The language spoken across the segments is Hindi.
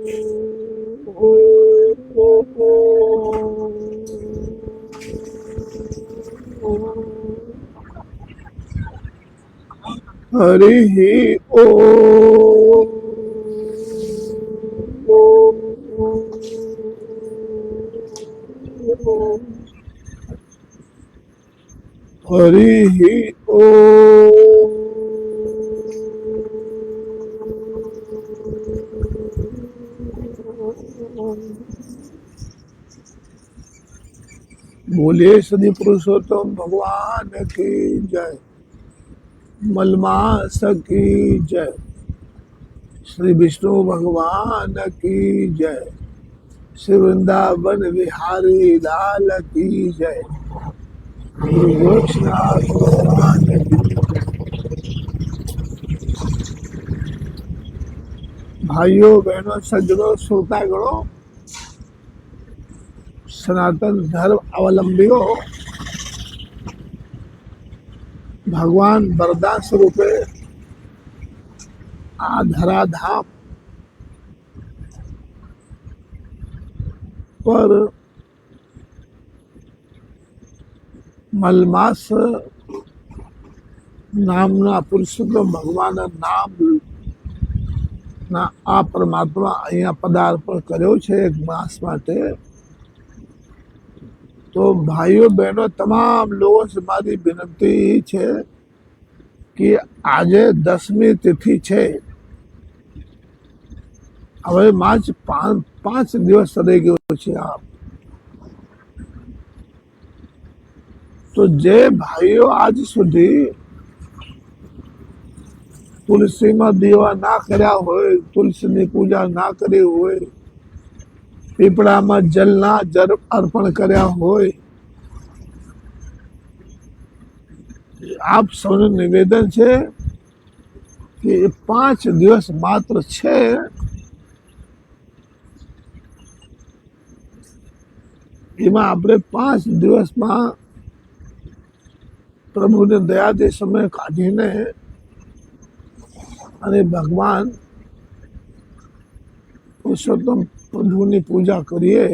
हरि ओ हरि ओ बोलिए सदी पुरुषोत्तम भगवान की जय। मलमास की जय। श्री विष्णु भगवान की जय। श्री वृंदावन बिहारी लाल की जय। गोरक्षनाथ भगवान की जय। भाइयों बहनों सज्जनों श्रोतागणों सनातन धर्म अवलंबियों, भगवान वरदान स्वरूपे आ धराधाम पर मलमास નામના પુરુષોત્તમ ભગવાનના નામ ના આ પરમાત્મા અહીંયા પદાર્પણ કર્યો છે એક માસ માટે। તો ભાઈઓ બહેનો તમામ લોકો से મારી વિનંતી છે કે આજે 10મી તિથિ છે। હવે માર્ચ 5 દિવસ રહી ગયો છે। તો જે ભાઈઓ આજ સુધી तुलसी में दीवा ना कर्या होय, तुलसी की पूजा ना करी होय, पीपड़ा में जल ना जल अर्पण कर्या होय, आप सबने निवेदन है कि 5 दिवस मात्र छे। एमां आपणे 5 दिवस में प्रभु ने दया दे समय काढीने અને ભગવાન પુરુષોત્તમ પ્રભુની પૂજા કરીએ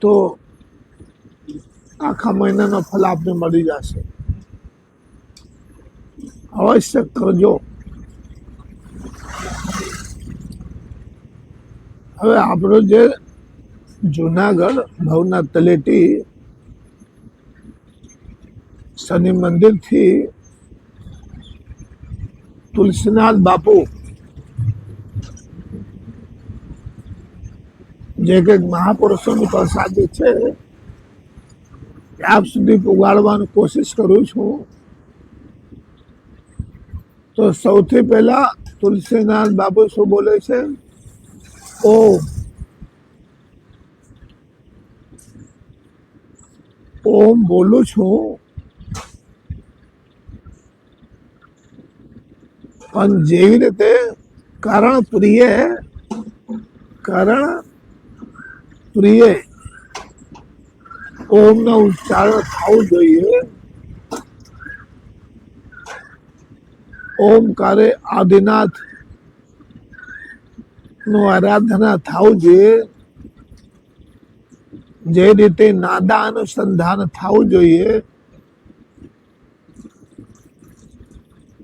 તો આખા મહિનાનો ફળ આપને મળી જશે। અવશ્ય કરજો। હવે આપણો જે જુનાગઢ ભવનાથ તલેટી શનિ મંદિર થી तुलसीनाथ बापू जे के महापुरुषों की प्रसादी है आप सुधी पुगाड़वानी कोशिश करूँ छू। तो सौथी पहला तुलसीनाथ बापू शू बोले छे? ओम। ओम बोलू छू पण जेवी रीते करण प्रिय ओम नो उच्चारण थावुं जोईए। ओमकारे आदिनाथ नो आराधना थावुं जोईए। जे रीते नादा अनुसंधान थावुं जोईए।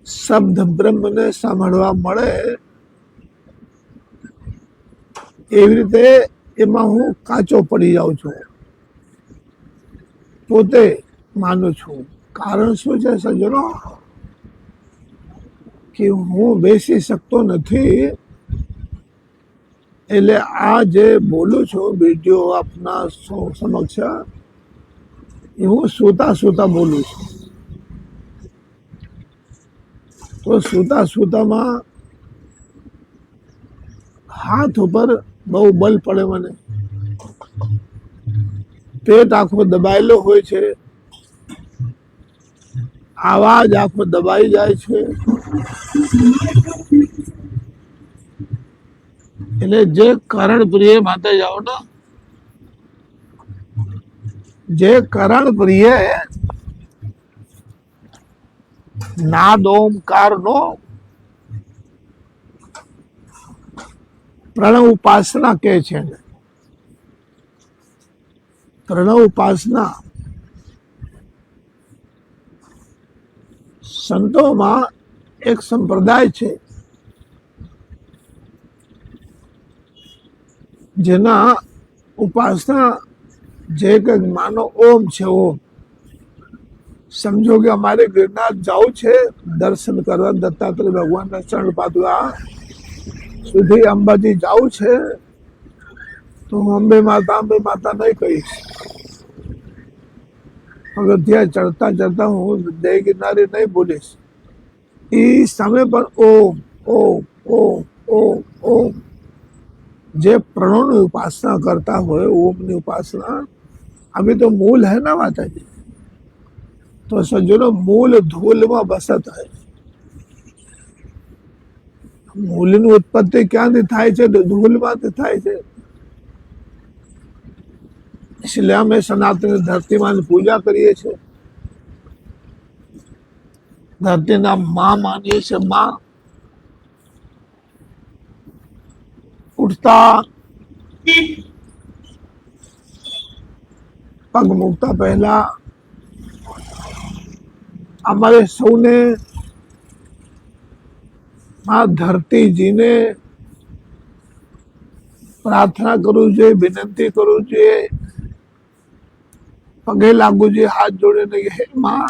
शब्द ब्रह्म ने सांभळवा मळे एवी रीते एमां हूँ काचो पड़ी जाऊं छूं, पोते मानु छूं। कारण शुं छे सज्जनो कि हूँ बेसी शकतो नथी, एटले आ जे बोलू छूं विडियो आपना समक्ष हूँ सूता सूता बोलू छूं। तो सूता सूता में हाथ ऊपर बहु बल पड़े मने, पेट आखो दबायेलो होय छे, आवाज आखो दबाई जाय छे। એટલે જે કરણ પ્રિય માતે જાઓ ને, જે કરણ પ્રિય નાદ ઓમકાર નો प्रणव उपासना कहे छे। प्रणव उपासना संतो में एक संप्रदाय है जेना उपासना जे कई मानो ओम छे। ओम समझो कि अमारे गिरनार जाऊ छे दर्शन करवा दत्तात्रेय भगवान ना चरण पादुका सुधी अंबाजी जाऊ छे तो हूँ अंबे माता नहीं कहीश। अगर ત્યાં चढ़ता चढ़ता हूँ देह गिरनारी नहीं बोलीश। ई समय पर ओम ओम ओम ओम ओम जे प्रणव की उपासना करता हो ओम की उपासना अभी तो मूल है ना माता जी। तो सज्जनो मूल धूल में बसत है। मूल की उत्पत्ति क्या थाय छे धूल में थाय छे। इसलिए અમે સનાતન ધરતી માં પૂજા કરીએ છીએ। ધરતીના માં માનીએ છીએ। માં ઉઠતા પગ મૂકતા પહેલા અમારે સૌને માં ધરતીજીને प्रार्थना करવું જોઈએ, विनंती કરવું જોઈએ, पगे लागू जी हाथ जोड़े नहीं। हे माँ,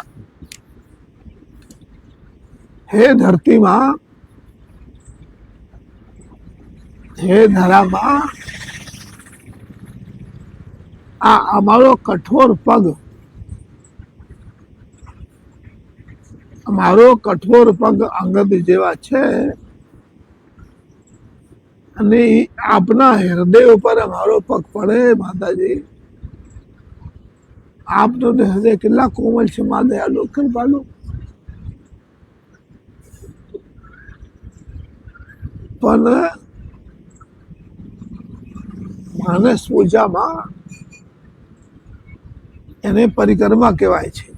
हे धरती माँ, हे धरा माँ, आ अमारो कठोर पग, अमारो कठोर पग अंगद जेवा छे अने आपना हृदय पर अमारो पग पड़े माताजी। आप तो हृदय किला कोमल से मां दयालु कृपालु। पण मानस पूजा में एने परिक्रमा कहवाय छे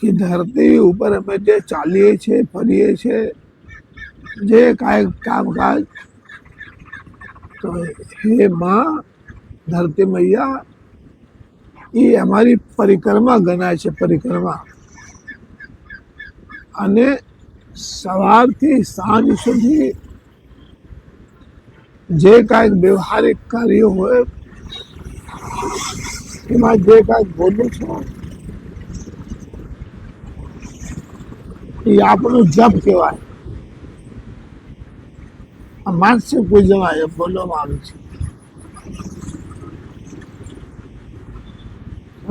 कि धरती ऊपर अमे जे चालीए छे फरीए छे जे काय कामकाज तो हे मां धरती मैया ये हमारी परिक्रमा गणाय छे। परिक्रमा अने सवारथी सांज सुधी जे काई व्यवहारिक कार्य होय एमां जे काई बोलूं छुं ए आपणो जप कहेवाय। आ मानसिक पूजन बोलवामां आवे छे।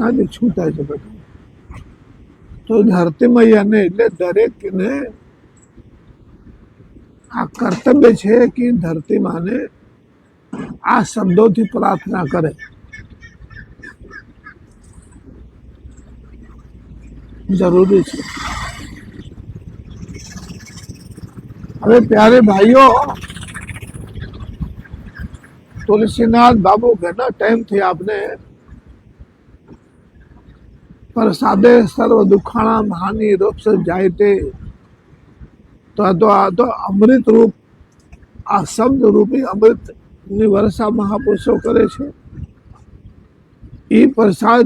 आज छूटा है बेटा तो धरती मैया ने એટલે દરેક ને આ કર્તવ્ય છે કે ધરતી માને આ શબ્દોથી પ્રાર્થના કરે। જરૂરી છે। હવે प्यारे भाइयों तुलसीनाथ बाबू घना टाइम थी आपने प्रसादे सर्व दुखाणा हानि रूप से जायते तो अमृत रूप आ शब्द रूपी अमृत ની વર્ષા મહાપુરુષો કરે છે। એ પ્રસાદ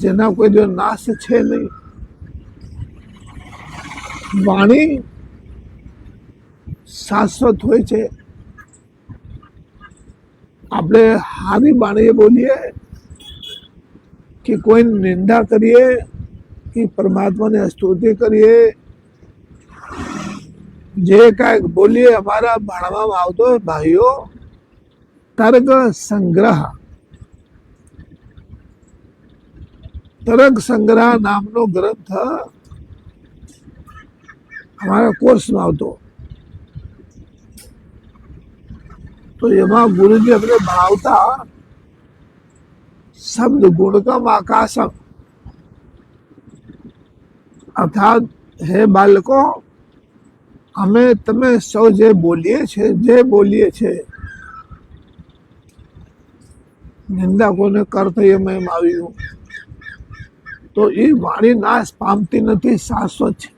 જેના કોઈ જો નાશ છે નહીં। વાણી શાશ્વત હોય છે। આપણે હારી વાણીએ બોલીએ कि कोई निंदा करिए कि परमात्मा ने स्तुति करिए जे काई बोलिए हमारा भणवा में आवतो भाइयों तर्क संग्रह। तर्क संग्रह नामनो ग्रंथ हमारा कोर्स में आवतो तो एमां गुरुजी अपने भणावता शब्द गुणकम आकाशम अर्थात हे बालको અમે તમે સૌ જે બોલીએ છે નિંદા કોને કરતો એમ આવ્યું તો એ વાણી નાશ પામતી નથી, શાશ્વત છે।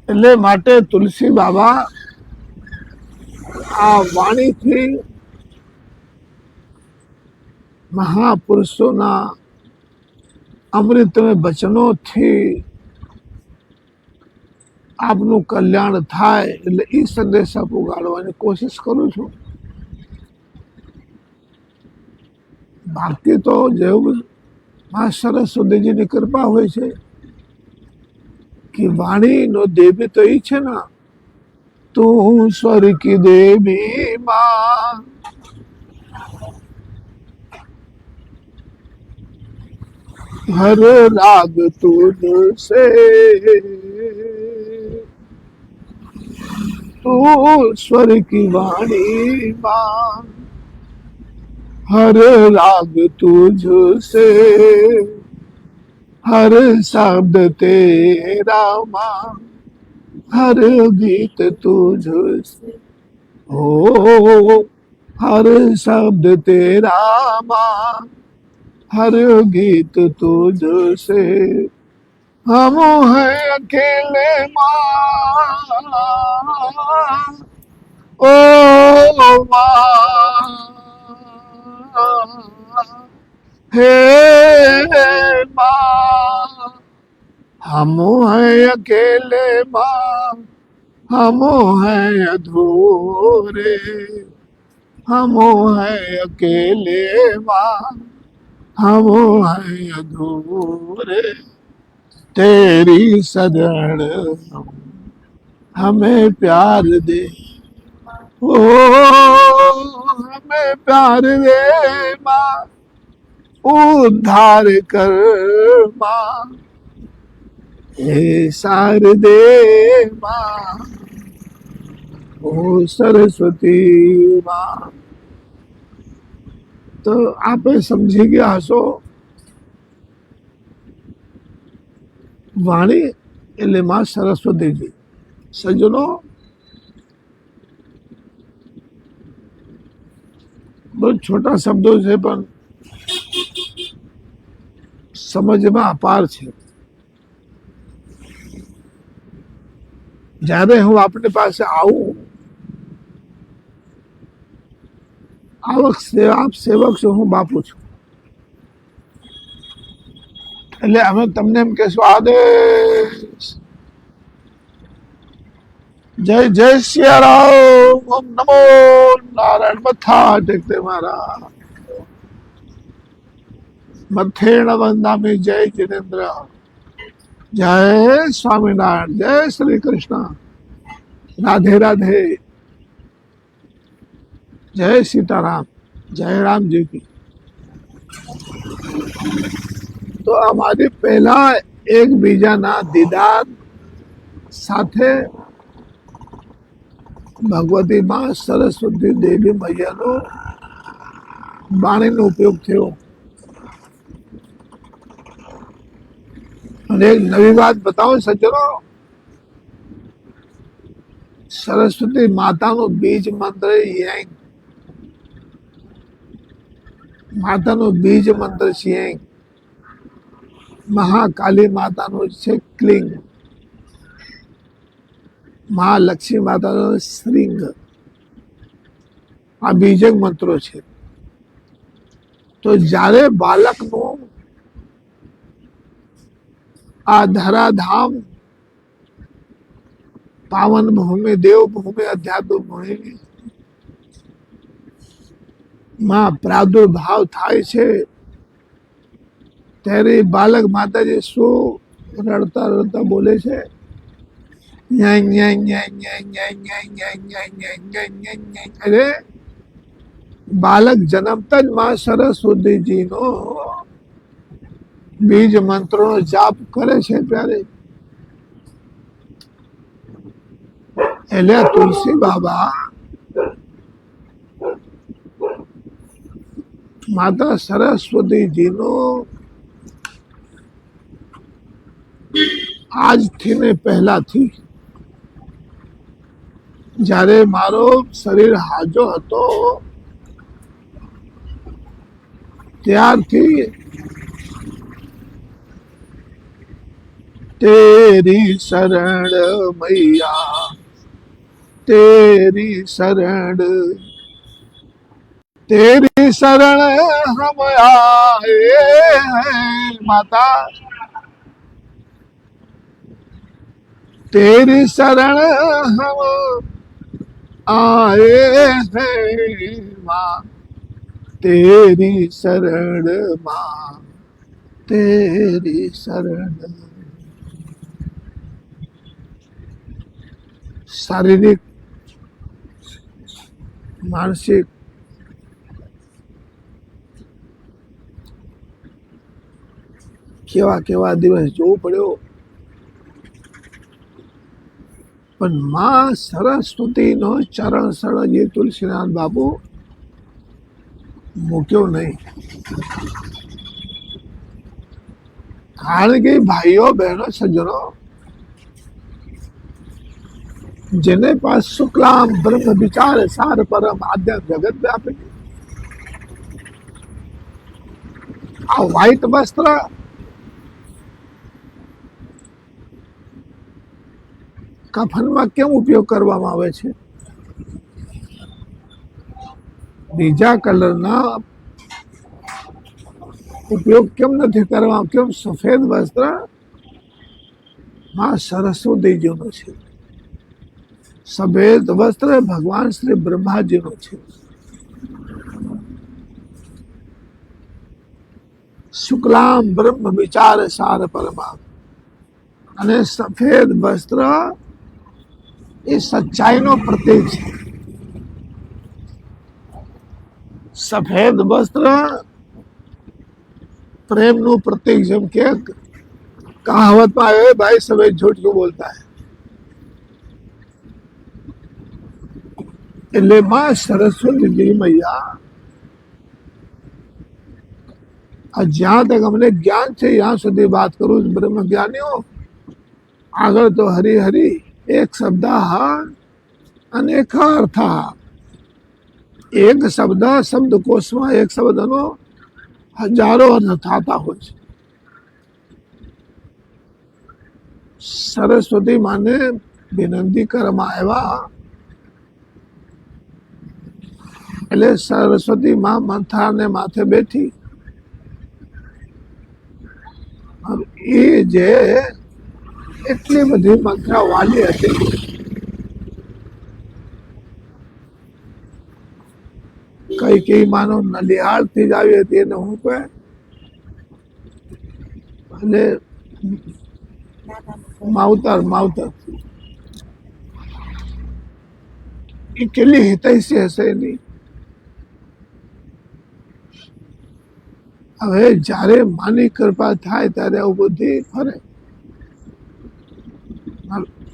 એટલે માટે તુલસી બાબા આ વાણીથી મહાપુરુષોના અમૃતમય વચનોથી આપનું કલ્યાણ થાય એટલે એ સંદેશા પુગાડવાની કોશિશ કરું છું. બાકી તો જેવું મા સરસ્વતીજીની કૃપા હોય છે કે વાણીનો દેવી તો એ છે ને, તું સ્વર કી દેવી માં, હર રાગ તુજસે, તું સ્वर की वाणी मां, हर राग तुझसे, हर शब्द तेरा मां, हर गीत तुझसे, हो हर शब्द तेरा मां, हर गीत तुझसे, हम हैं अकेले मां, ओ मां, हे मां, हम हैं अकेले मां, हम हैं अधूरे, हम हैं अकेले मां, हम हैं अधूरे, तेरी शरण हमें प्यार दे, ओ हमें प्यार दे माँ, उद्धार कर माँ, हे शारदे माँ, ओ सरस्वती माँ. तो आप समझी ગયા હશો વાણી એટલે માં સરસ્વતીજી. સજ્જનો, બહુ છોટા શબ્દો છે પણ સમજમાં અપાર છે. જ્યારે હું આપની પાસે આવું, આપ સેવક છો, હું બાપુ છું, એટલે અમે તમને એમ કહેશું આદેશ. જય જય સિયારામ, ઓમ નમો નારાયણ. મથા ટેકતે મારા મથેણ વંદામી. જય જિનેન્દ્ર, જય સ્વામિનારાયણ, જય શ્રી કૃષ્ણ, રાધે રાધે, જય સીતારામ, જય રામજી કી. તો અમારી પહેલા એકબીજાના દીદાર સાથે ભગવતી માં સરસ્વતી દેવી મૈયાનો વાણીનો ઉપયોગ થયો. અને એક નવી વાત બતાવો સજ્જનો, સરસ્વતી માતાનો બીજ મંત્ર યંગ, માતાનો બીજ મંત્ર છે યંગ, મહાકાલી માતાનો છે ક્લિંગ, મહાલક્ષ્મી માતાનો શ્રીંગ. આ બીજક મંત્રો છે. તો જ્યારે બાળકનું આ ધરાધામ પાવન ભૂમિ, દેવભૂમિ, અધ્યાત્મ ભૂમિ માં પ્રાદુર્ભાવ થાય છે, ત્યારે બાલક માતાજી શું રડતા રડતા બોલે છે, અરે બાલક જન્મતા જ માં સરસ્વતીજીનો બીજ મંત્રોનો જાપ કરે છે. ત્યારે એટલે તુલસી બાબા માતા સરસ્વતીજીનો આજથી ને પહેલાથી, જ્યારે મારો શરીર હાજો હતો ત્યારથી तेरी शरण मैया, तेरी शरण, तेरी शरण हम आए हैं माता, तेरी शरण हम आए हैं माँ, तेरी शरण माँ, तेरी शरण। शारीरिक, मानसिक, केवा केवा दिवस જોવું પડ્યો, પણ માં સરસ્વતીનો ચરણ સળગી તુલસીનાથ બાપુ મૂક્યો નહીં. કારણ કે ભાઈઓ બહેનો સજ્જનો, જેને પાસ શુક્લામ બ્રહ્મ વિચાર સાર પરમ આધ્યાત્મ જગત વ્યાપે, આ વ્હાઈટ વસ્ત્ર કફનમાં કેમ ઉપયોગ કરવામાં આવે છે? બીજા કલરના ઉપયોગ કેમ નથી કરવા? કેમ સફેદ વસ્ત્ર માં સરસ્વતીજીનું છે, સફેદ વસ્ત્ર ભગવાન શ્રી બ્રહ્માજીનું છે. શુક્લામ બ્રહ્મ વિચાર સાર પરમા, અને સફેદ વસ્ત્ર એ સચ્ચાઈનો પ્રતીક છે. સફેદ વસ્ત્ર પ્રેમનું પ્રતીક, જેમ કે કહાવતમાં આવે, ભાઈ સફેદ झूठ क्यों बोलता है. એટલે માં સરસ્વતીજી મૈયા જ્યાં તક અમને જ્ઞાન છે ત્યાં સુધી વાત કરું. બ્રહ્મ જ્ઞાનીઓ આગળ તો હરી હરી એક શબ્દ અનેક અર્થ. એક શબ્દ શબ્દકોશમાં એક શબ્દનો હજારો અર્થ થતા હોય છે. સરસ્વતી માને વિનંતી કરવામાં આવ્યા, એટલે સરસ્વતી માં મંથરાને માથે બેઠી. એ જે એટલી બધી મંથરા વાલી હતી, કઈ માનો નલિહાળ થી જ આવી હતી એને હું કહે, અને માવતર માવતર એ કેટલી હિતૈષી હશે એની. હવે જ્યારે માની કૃપા થાય ત્યારે આવું બુદ્ધિ ફરે.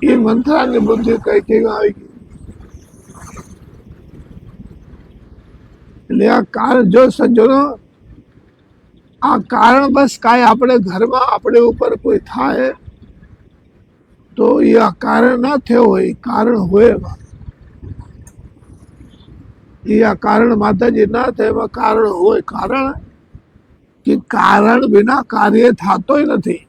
એ મંથરાની બુદ્ધિ કઈ આવી ગઈ. એટલે આ કારણ, જો સજ્જનો આ કારણ બસ કાંઈ આપણે ઘરમાં આપણે ઉપર કોઈ થાય તો એ આ કારણ ના થયો હોય, કારણ હોય એમાં. એ આ કારણ માતાજી ના થાય એમાં કારણ હોય. કારણ કે કારણ વિના કાર્ય થતોય નથી.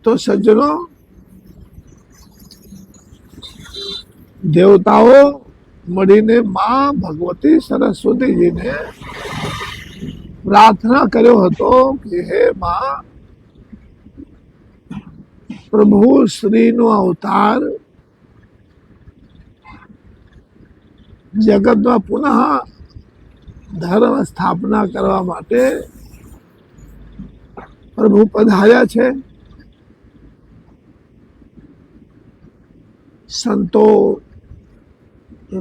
તો સજ્જનો, દેવતાઓ મળીને માં ભગવતી સરસ્વતીજીને પ્રાર્થના કર્યો હતો કે હે માં, પ્રભુ શ્રીનો અવતાર જગતમાં પુનઃ ધર્મ સ્થાપના કરવા માટે પ્રભુ પધાર્યા છે. સંતો,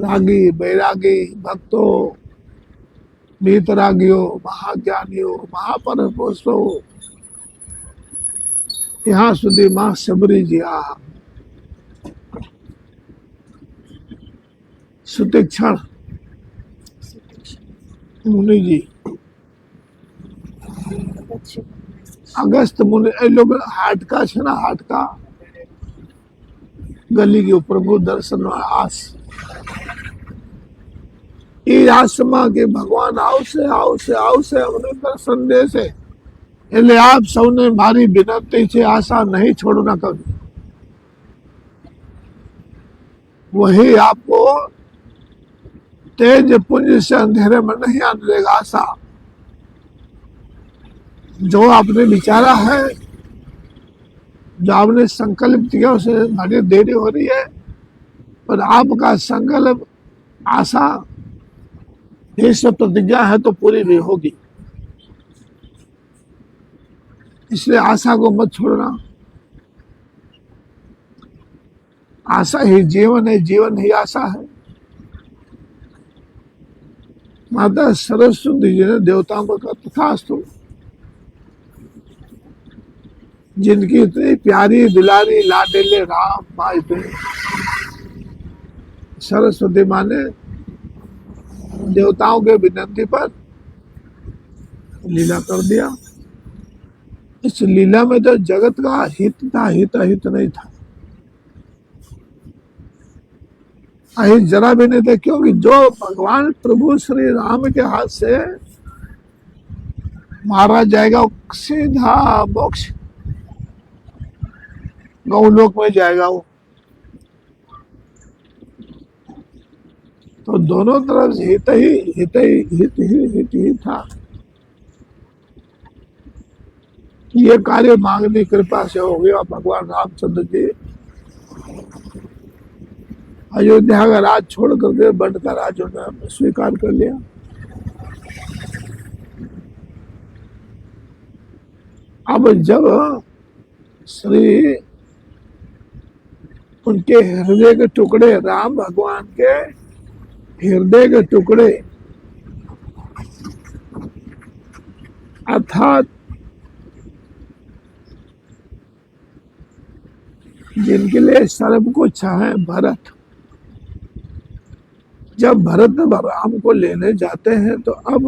રાગી, બૈરાગી, ભક્તો, વીતરાગીઓ, મહાજ્ઞાનીઓ, મહાપરમપુરુષો, यहाँ સુધી માં શબરીજી આ સુતીક્ષણ મુનિજી, અગસ્ત મુનિ, એ लोग हाटका છે ને, हाटका गली के ऊपर प्रभु दर्शन आस. એ આસમાં કે ભગવાન આવશે આવશે આવશે અમને દર્શન દેશે. એટલે આપ સૌને મારી વિનંતી છે, આશા नहीं छोड़ना कभी. वही आपको तेज पुंज से अंधेरे में नहीं आने देगा. आशा जो आपने विचारा है, जो आपने संकल्प किया, उसे भले देरी हो रही है, पर आपका संकल्प, आशा, ये सब प्रतिज्ञा है तो पूरी भी होगी. इसलिए आशा को मत छोड़ना. आशा ही जीवन है, जीवन ही आशा है. माता सरस्वती जी ने देवताओं को कहा तथास्तु. जिनकी इतनी प्यारी दुलारी लाडेले राम माँ, इतनी सरस्वती माँ ने देवताओं के विनंती पर लीला कर दिया. इस लीला में तो जगत का हित था, हित अहित नहीं था. अहित जरा भी नहीं थे, क्योंकि जो भगवान प्रभु श्री राम के हाथ से मारा जाएगा वो सीधा मोक्ष गौलोक में जाएगा. वो तो दोनों तरफ से हित ही था. ये कार्य मांगनी कृपा से हो गया. भगवान रामचंद्र जी अयोध्या का राज छोड़ करके बंड का राज उन्होंने स्वीकार कर लिया. अब जब श्री उनके हृदय के टुकड़े, राम भगवान के हृदय के टुकड़े, अर्थात जिनके लिए सर्व कुछ है, भरत, जब भरत राम को लेने जाते हैं तो अब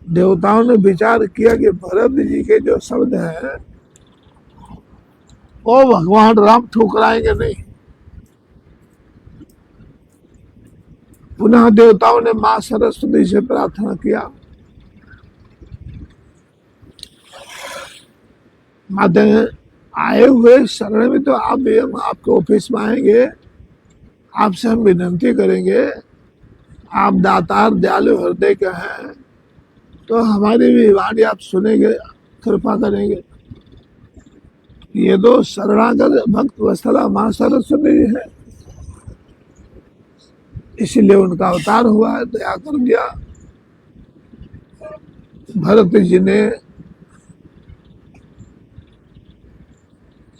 देवताओं ने विचार किया कि भरत जी के जो शब्द हैं वो भगवान राम ठुकराएंगे नहीं. पुनः देवताओं ने मां सरस्वती से प्रार्थना किया, माते आए हुए शरण में तो आप भी, हम आपके ऑफिस में आएंगे, आपसे हम विनंती करेंगे, आप दातार दयालु हृदय के हैं, तो हमारी भी वाणी आप सुनेंगे, कृपा करेंगे. ये तो शरणागत भक्त वत्सला मां सरस्वती है, इसीलिए उनका अवतार हुआ है, दया कर दिया. भरत जी ने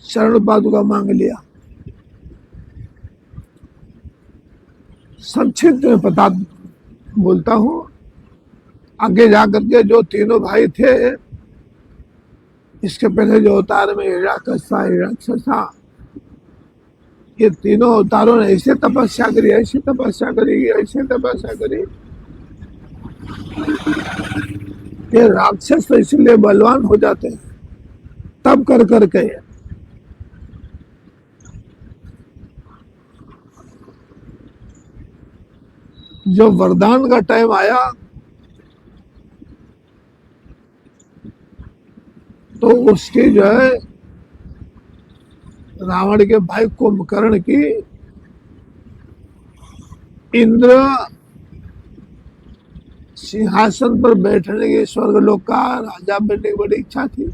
शरण पादुका मांग लिया. संक्षिप्त में पता बोलता हूं, आगे जाकर के जो तीनों भाई थे, इसके पहले जो अवतार में हिरण्यकश्यप, हिरण्यकश्यप, ये तीनों अवतारों ने ऐसे तपस्या करी, ऐसे तपस्या करी, ऐसे तपस्या करी कि राक्षस तो इसलिए बलवान हो जाते हैं तब कर करके. जो वरदान का टाइम आया तो उसकी जो है रावण के भाई कुंभकर्ण की इंद्र सिंहासन पर बैठने की, स्वर्गलोक का राजा बनने की बड़ी इच्छा थी.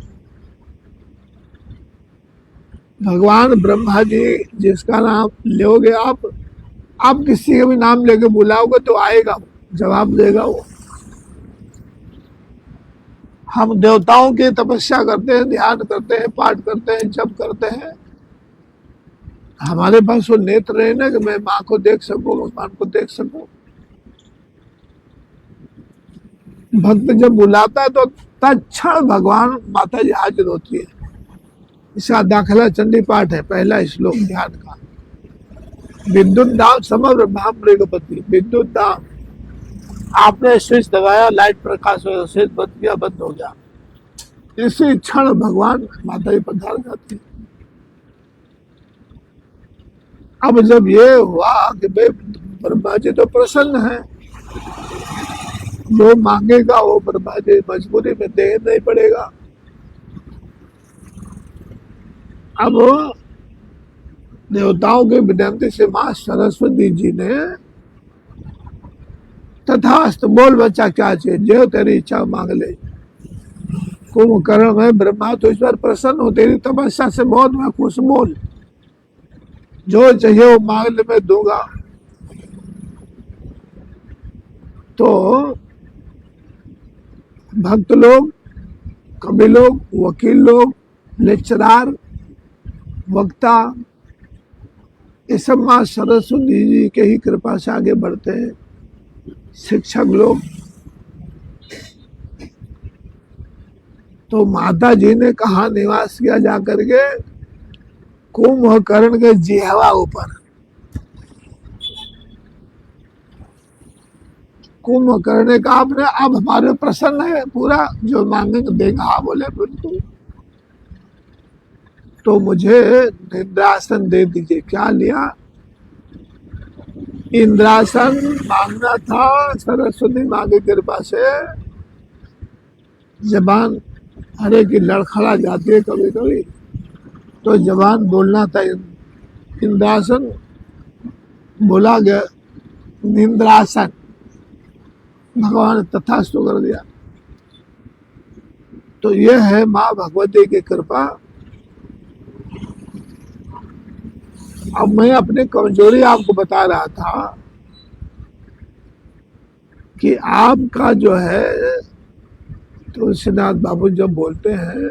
भगवान ब्रह्मा जी, जिसका नाम लोगे आप किसी का भी नाम लेके बुलाओगे तो आएगा, जवाब देगा वो. हम देवताओं की तपस्या करते हैं, ध्यान करते हैं, पाठ करते हैं, जप करते हैं. हमारे पास वो नेत्र है ना कि मैं माँ को देख सकूं, भगवान को देख सकूं. भक्त जब बुलाता है तो तत्क्षण भगवान माता जी हाजिर होती है. इसका दाखला चंडी पाठ है, पहला श्लोक ध्यान का. विद्युत दाम समग्र ब्रह्मपति. विद्युत दाम, आपने स्विच दबाया, लाइट प्रकाश हो, स्विच बंद किया, बंद हो गया. इसी क्षण भगवान माता जी पधार जाती है. अब जब ये हुआ कि भाई ब्रह्मा जी तो प्रसन्न है, जो मांगेगा वो ब्रह्मा जी मजबूरी में देना नहीं पड़ेगा। अब देवताओं की विनती से माँ सरस्वती जी ने तथास्तु, बोल बच्चा क्या चाहिए, जो तेरी इच्छा मांग ले। कुंभकर्ण में ब्रह्मा तो इस बार प्रसन्न हो, तेरी तपस्या से बहुत मैं खुश, बोल जो चाहिए वो मांग ले, मैं दूंगा। तो भक्त लोग, कवि लोग, वकील लोग, लेक्चरार, वक्ता, ये सब माँ सरस्वती जी के ही कृपा से आगे बढ़ते हैं। शिक्षक लोग। तो माता जी ने कहा निवास किया जाकर के, कुंभकर्ण के जिह्वा ऊपर। कुंभकर्ण ने कहा आपने अब हमारे प्रसन्न है, पूरा जो मांगेंगे देगा। हाँ बोले बिल्कुल। तो मुझे इंद्रासन दे दीजिए। क्या लिया? इंद्रासन मांगना था। सरस्वती माँ की कृपा से जबान हरे की लड़खड़ा जाती है कभी कभी, तो जबान बोलना था इंद्रासन, बोला गया इंद्रासन, भगवान ने तथास्तु कर दिया। तो ये है माँ भगवती की कृपा। अब मैं अपनी कमजोरी आपको बता रहा था कि आपका जो है तुलसीनाथ बाबू जब बोलते हैं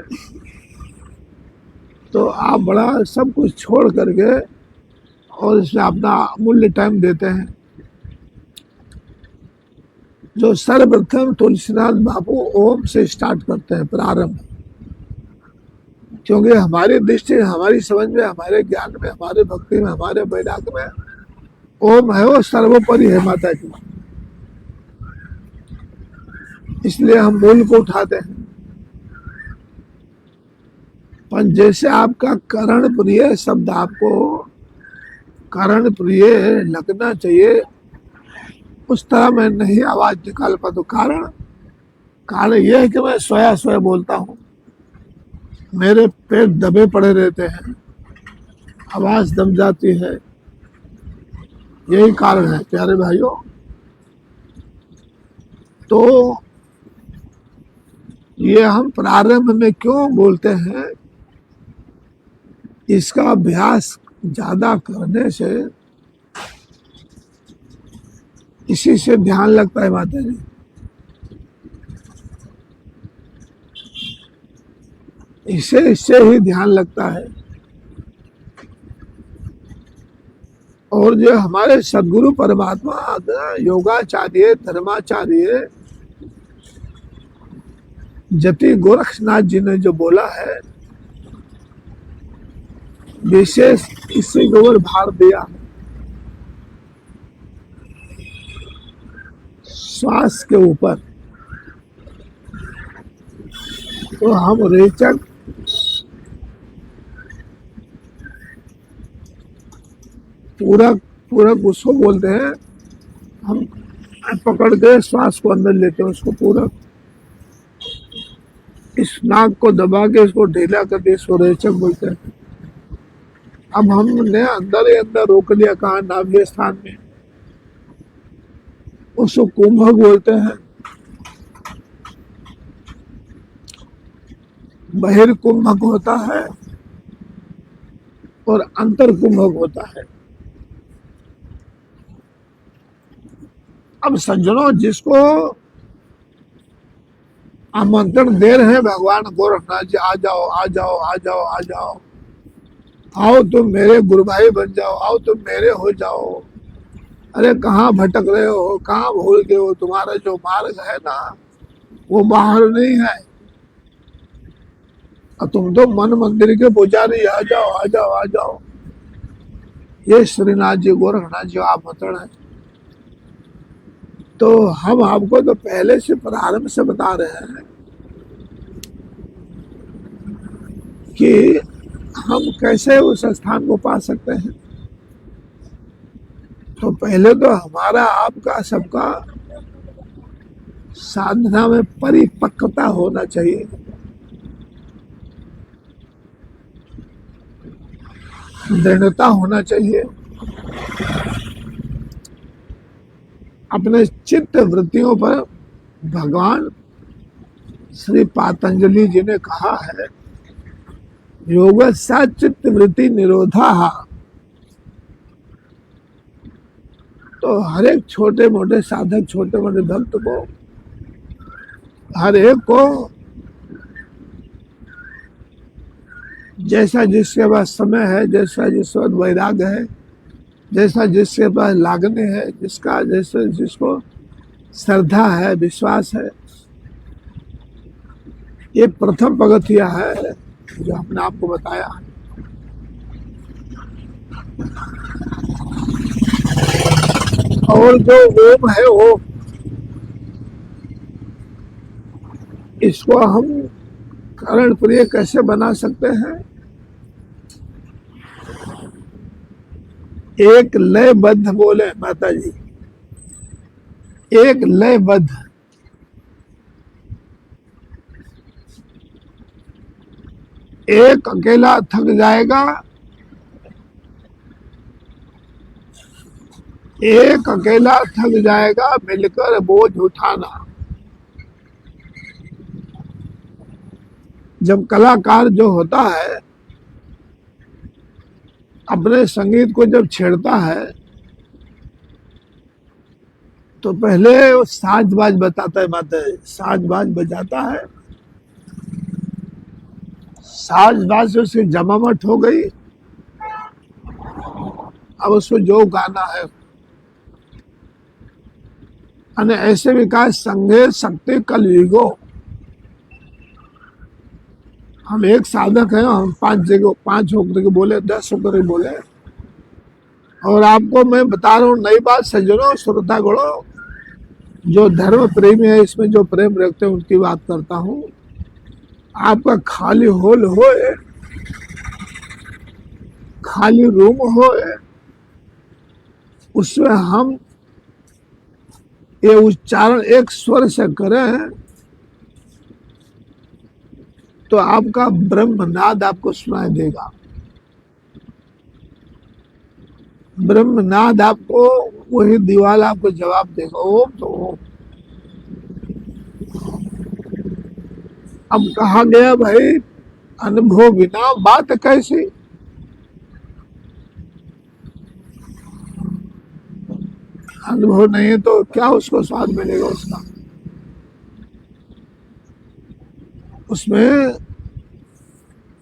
तो आप बड़ा सब कुछ छोड़ करके और इसमें अपना अमूल्य टाइम देते हैं। जो सर्वप्रथम तुलसीनाथ बाबू ओम से स्टार्ट करते हैं, प्रारंभ। क्योंकि हमारी दृष्टि, हमारी समझ में, हमारे ज्ञान में, हमारे भक्ति में, हमारे वैराग्य में ओम है वो सर्वोपरि है माता जी। इसलिए हम मूल को उठाते हैं। पर जैसे आपका करण प्रिय शब्द आपको करण प्रिय लगना चाहिए, उस तरह मैं नहीं आवाज निकाल पाता। कारण यह है कि मैं सोया सोया बोलता हूँ, मेरे पेट दबे पड़े रहते हैं, आवाज दब जाती है। यही कारण है प्यारे भाइयों। तो ये हम प्रारंभ में क्यों बोलते हैं, इसका अभ्यास ज्यादा करने से इसी से ध्यान लगता है माता जी। इससे ही ध्यान लगता है। और जो हमारे सदगुरु परमात्मा योगाचार्य धर्माचार्य जति गोरखनाथ जी ने जो बोला है, विशेष इससे गोबर भार दिया, श्वास के ऊपर। तो हम रेचक पूरक उसको बोलते हैं, हम पकड़ के श्वास को अंदर लेते हैं, उसको पूरक। इस नाक को दबा के इसको ढीला करके इसको रेचक बोलते हैं। अब हमने अंदर ही अंदर रोक लिया, कहा नाभि स्थान में, उसको कुंभक बोलते हैं। बहिर्कुंभक होता है और अंतर कुंभक होता है। अब सज्जनों, जिसको आमंत्रण दे रहे हैं भगवान गोरखनाथ जी, आ जाओ आ जाओ आ जाओ आ जाओ, आओ तुम मेरे गुरु भाई बन जाओ, आओ तुम मेरे हो जाओ। अरे कहाँ भटक रहे हो, कहाँ भूल गए हो? तुम्हारा जो मार्ग है ना वो बाहर नहीं है। और तुम तो मन मंदिर के पुजारी, आ जाओ आ जाओ आ जाओ। ये श्रीनाथ जी गोरखनाथ जी आमंत्रण है। तो हम आपको तो पहले से प्रारंभ से बता रहे हैं कि हम कैसे उस स्थान को पा सकते हैं। तो पहले तो हमारा आपका सबका साधना में परिपक्वता होना चाहिए, दृढ़ता होना चाहिए। अपने चित्त वृत्तियों पर भगवान श्री पातंजलि जी ने कहा है, योग सा चित्त वृत्ति निरोधा। तो हर एक छोटे मोटे साधक, छोटे मोटे भक्त को, हर एक को जैसा जिसके पास समय है, जैसा जिसके पास वैराग्य है, जैसा जिसके पास लागने है, जिसका जैसे जिसको श्रद्धा है, विश्वास है, ये प्रथम पगथिया है जो अपने आप को बताया। और जो ओम है वो, इसको हम करण प्रिय कैसे बना सकते हैं? एक लयबद्ध बोले माता जी, एक लयबद्ध। एक अकेला थक जाएगा, एक अकेला थक जाएगा, मिलकर बोझ उठाना। जब कलाकार जो होता है अपने संगीत को जब छेड़ता है तो पहले वो साज बाज बताता है, माता है साज बाज बजाता है, साज बाज से उसकी जमावट हो गई, अब उसको जो गाना है। અને ऐसे विकास संघे शक्ति कलयुगो। हम एक साधक हैं, हम 5 होकर के बोले, 10 होकर के बोले। और आपको मैं बता रहा हूँ नई बात, सज्जनों श्रोता गणों, जो धर्म प्रेमी है, इसमें जो प्रेम रखते हैं उनकी बात करता हूँ। आपका खाली हॉल हो, खाली रूम हो, उसमें हम ये उच्चारण एक स्वर से करें तो आपका ब्रह्मनाद आपको सुनाई देगा। ब्रह्मनाद आपको, वही दीवार आपको जवाब देगा, ओम तो ओम। अब कहा गया भाई अनुभव बिना बात कैसी? अनुभव नहीं है तो क्या उसको स्वाद मिलेगा उसका? उसमें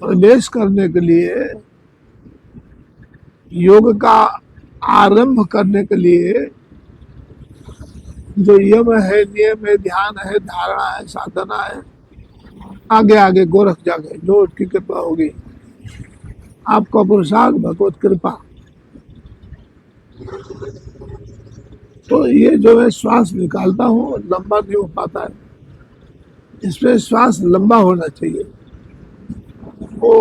प्रवेश करने के लिए, योग का आरंभ करने के लिए जो यम है, नियम है, ध्यान है, धारणा है, साधना है, आगे आगे गोरख जागे, जो उसकी कृपा होगी, आपका पुरुषार्थ, भगवत कृपा। तो ये जो है श्वास निकालता हूँ, लंबा नहीं हो पाता है, इसमें श्वास लंबा होना चाहिए। ओ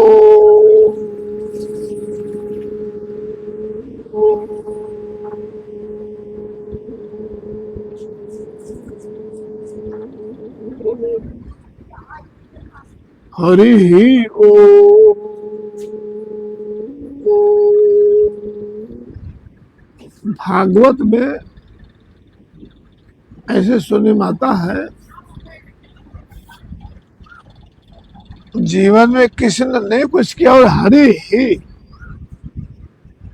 हरि ही ओ। भागवत में ऐसे सुनी माता है, जीवन में किसी ने नहीं कुछ किया और हरि ही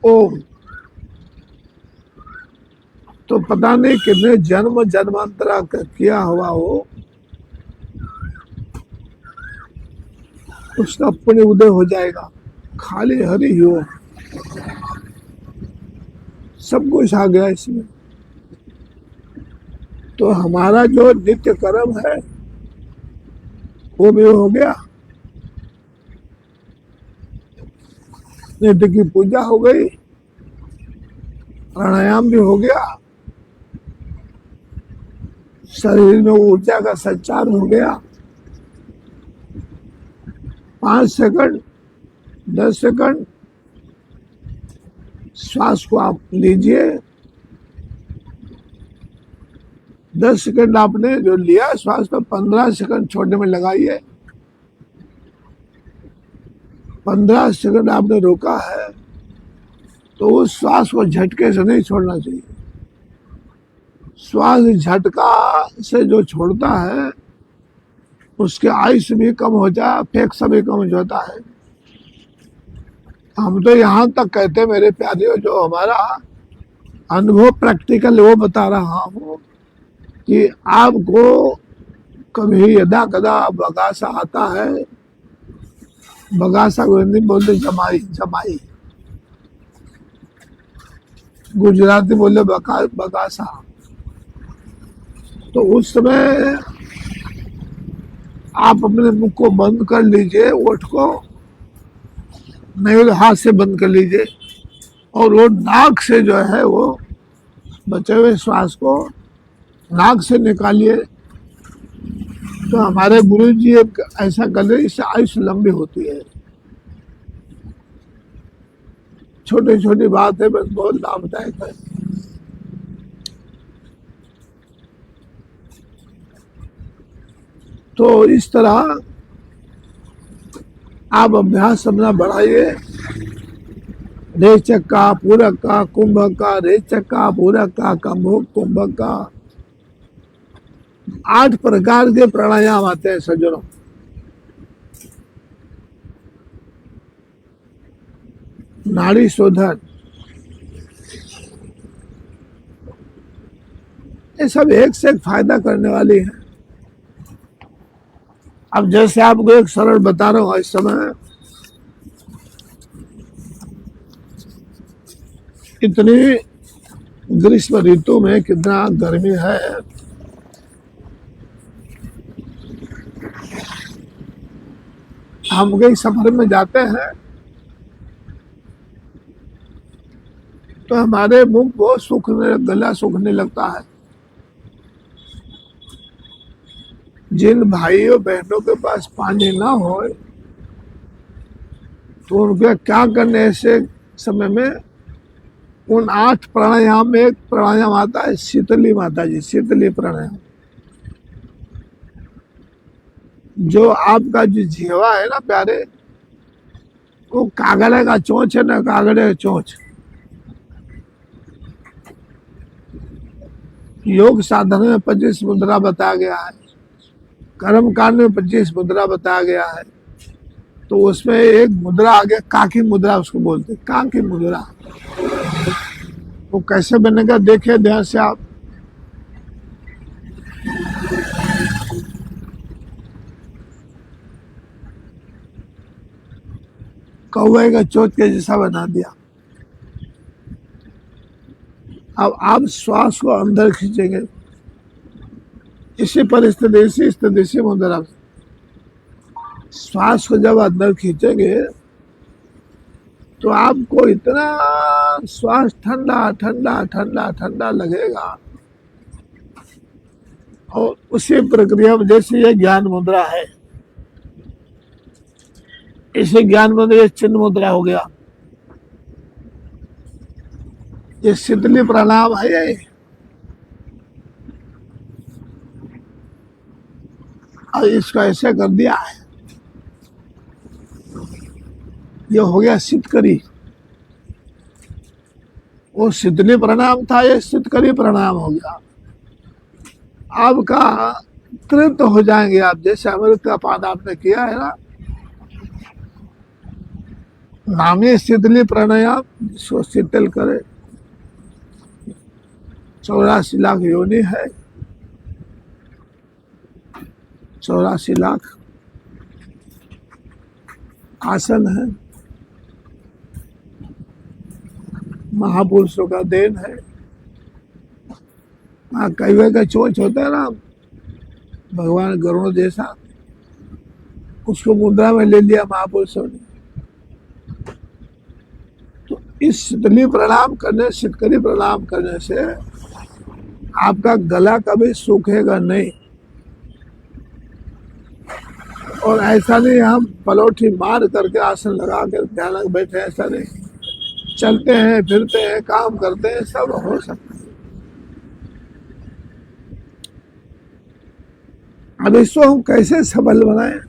ओम, तो पता नहीं कितने जन्म जन्मांतरा किया हुआ हो, उसका पुण्य उदय हो जाएगा। खाली हरि ही ओम, सब कुछ आ गया इसमें। तो हमारा जो नित्य कर्म है वो भी हो गया, नित्य की पूजा हो गई, प्राणायाम भी हो गया, शरीर में ऊर्जा का संचार हो गया। 5 सेकंड 10 सेकंड श्वास को आप लीजिए, 10 सेकंड आपने जो लिया श्वास तो 15 सेकंड छोड़ने में लगाइए। 15 सेकंड आपने रोका है तो उस श्वास को झटके से नहीं छोड़ना चाहिए। श्वास झटका से जो छोड़ता है उसके आयुष भी कम हो जाए, फेक्स भी कम हो जाता है। हम तो यहाँ तक कहते हैं मेरे प्यारियों, जो हमारा अनुभव प्रैक्टिकल वो बता रहा हूँ कि आपको कभी यदा कदा बगासा आता है, बगासा को हिंदी बोलते जमाई, जमाई गुजराती बोले बगासा, तो उस समय आप अपने मुख को बंद कर लीजिए, ओठ को नहीं तो हाथ से बंद कर लीजिए और वो नाक से जो है वो बचे हुए श्वास को नाक से निकालिए। तो हमारे गुरु जी ऐसा कर रहे, इससे आयुष लंबी होती है। छोटी छोटी बात है बस बहुत लाभदायक है। तो इस तरह आप अभ्यास अपना बढ़ाइए। रेचक का, पूरक का, कुंभक का, रेचक का, पूरक का, कुंभक का 8 प्रकार के प्राणायाम आते हैं सज्जनों। नाड़ी शोधन, ये सब एक से एक फायदा करने वाली है। अब जैसे आपको एक सरल बता रहा हूँ, इस समय इतनी ग्रीष्म ऋतु में कितना गर्मी है, हम कहीं सफर में जाते हैं तो हमारे मुंह बहुत सूखने, गला सूखने लगता है। जिन भाइयों बहनों के पास पानी ना हो तो उनके क्या करने ऐसे समय में, उन 8 प्राणायाम में एक प्राणायाम आता है शीतली माता जी, शीतली प्राणायाम। जो आपका जो जीवा है ना प्यारे, वो कागड़े का चोंच है ना, कागड़े का चोंच। योग साधन में 25 मुद्रा बताया गया है, कर्म कांड में 25 मुद्रा बताया गया है। तो उसमें एक मुद्रा आ गया, काकी मुद्रा उसको बोलते, काकी मुद्रा। वो कैसे बनेगा देखिए ध्यान से आप। कौवे का चोट के जैसा बना दिया। अब आप श्वास को अंदर खींचेंगे, इसी परिस्थिति, इसी स्थिति से मुद्रा। श्वास को जब अंदर खींचेंगे तो आपको इतना श्वास ठंडा ठंडा ठंडा ठंडा लगेगा। और उसी प्रक्रिया में जैसे ये ज्ञान मुद्रा है, इसे ज्ञान मुद्रा, ये चिन्ह मुद्रा हो गया, ये शीतली प्राणायाम है। ये और इसको ऐसे कर दिया है, ये हो गया शीतकरी। वो शीतली प्राणायाम था, ये शीतकरी प्राणायाम हो गया। आपका तृप्त हो जाएंगे आप, जैसे अमृत का पान आपने किया है ना। नामी शीतली प्राणायाम, जिसको शीतल करे। 84 लाख योनि है, 84 लाख आसन है, महापुरुषों का देन है। कौवे का चोंच होता है ना, भगवान गरुड़ जैसा, उसको मुद्रा में ले लिया महापुरुषों ने। तो इस शीतली प्रणाम करने, शीतकरी प्रणाम करने से आपका गला कभी सूखेगा नहीं। और ऐसा नहीं हम पलौठी मार करके आसन लगा कर ध्यान बैठे, ऐसा नहीं। चलते हैं, फिरते हैं, काम करते हैं, सब हो सकता है। अब इसको हम कैसे सफल बनाएं?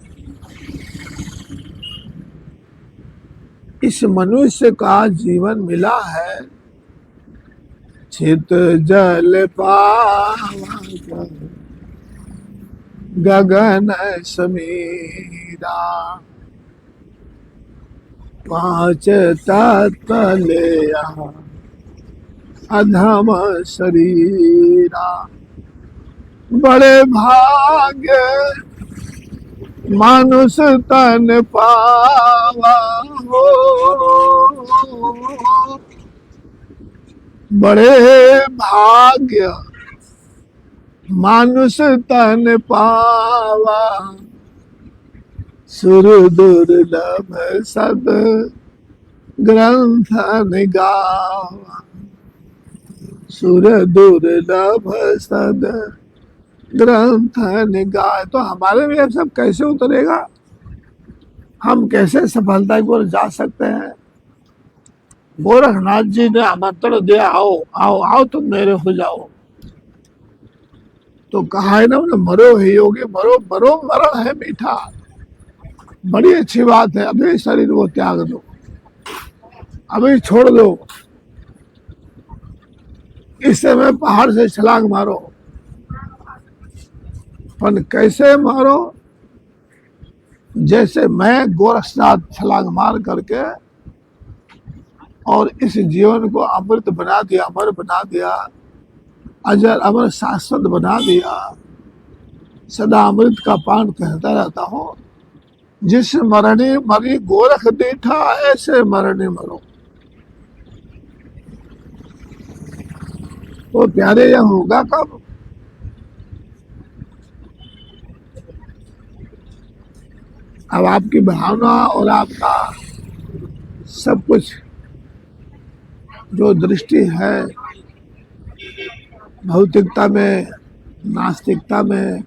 इस मनुष्य का जीवन मिला है चित जल पावा गगन समीरा, पांच तत्व ले अधम शरीरा। बड़े भाग्य मानुष तन पावा हो, बड़े भाग्य मानुष तन पावा, सुर दुर्लभ सद ग्रंथ गावा, सुर दुर्लभ सद ग्रंथ गाय। तो हमारे में ये सब कैसे उतरेगा? हम कैसे सफलता की ओर जा सकते हैं? गोरखनाथ जी ने आमंत्रण दिया, आओ आओ आओ तुम मेरे हो जाओ। तो कहा है ना, मरो ही योगी मरो, मरो मरण है मीठा। बड़ी अच्छी बात है, अभी शरीर को त्याग दो, अभी छोड़ दो, इस समय पहाड़ से छलांग मारो। पर कैसे मारो? जैसे मैं गोरखनाथ छलांग मार करके और इस जीवन को अमृत बना दिया, अमर बना दिया, अजर अमर शाश्वत बना दिया, सदा अमृत का पान कहता रहता हूँ। जिस मरणे मरी गोरख देखा, ऐसे मरणे मरो। तो प्यारे यह होगा कब? अब आपकी भावना और आपका सब कुछ जो दृष्टि है भौतिकता में, नास्तिकता में,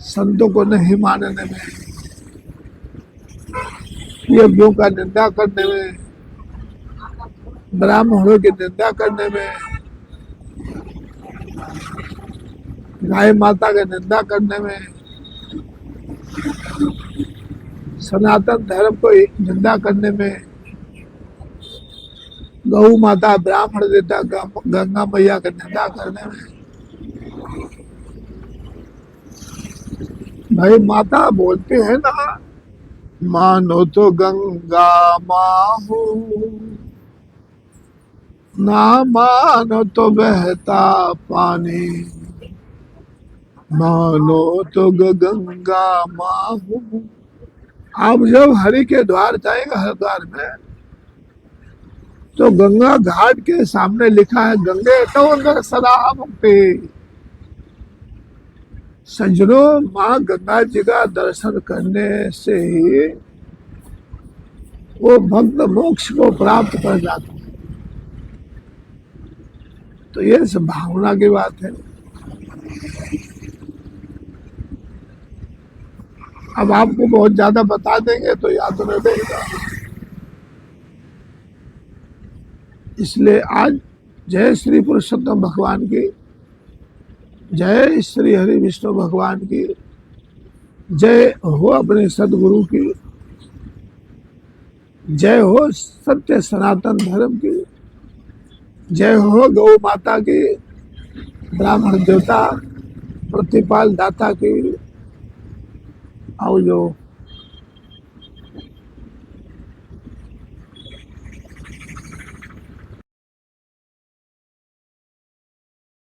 संतों को नहीं मानने में, यज्ञों का निंदा करने में, ब्राह्मणों की निंदा करने में, गाय माता की निंदा करने में, सनातन धर्म को निंदा करने में, गौ माता, ब्राह्मण देवता, गंगा मैया की निंदा करने में। भाई माता बोलते हैं ना, मानो तो गंगा माँ हो, ना मानो तो बहता पानी, मानो तो गंगा माँ हो। आप जब हरि के द्वार जाएंगे, हरिद्वार में, तो गंगा घाट के सामने लिखा है, गंगे तो अंदर सदा मुक्ति। सज्जनों, माँ गंगा जी का दर्शन करने से ही वो भक्त मोक्ष को प्राप्त कर जाता है। तो ये सब भावना की बात है। अब आपको बहुत ज्यादा बता देंगे तो याद न रहेगा। इसलिए आज जय श्री पुरुषोत्तम भगवान की, जय श्री हरि विष्णु भगवान की, जय हो अपने सदगुरु की, जय हो सत्य सनातन धर्म की, जय हो गौ माता की, ब्राह्मण देवता प्रतिपाल दाता की, और जो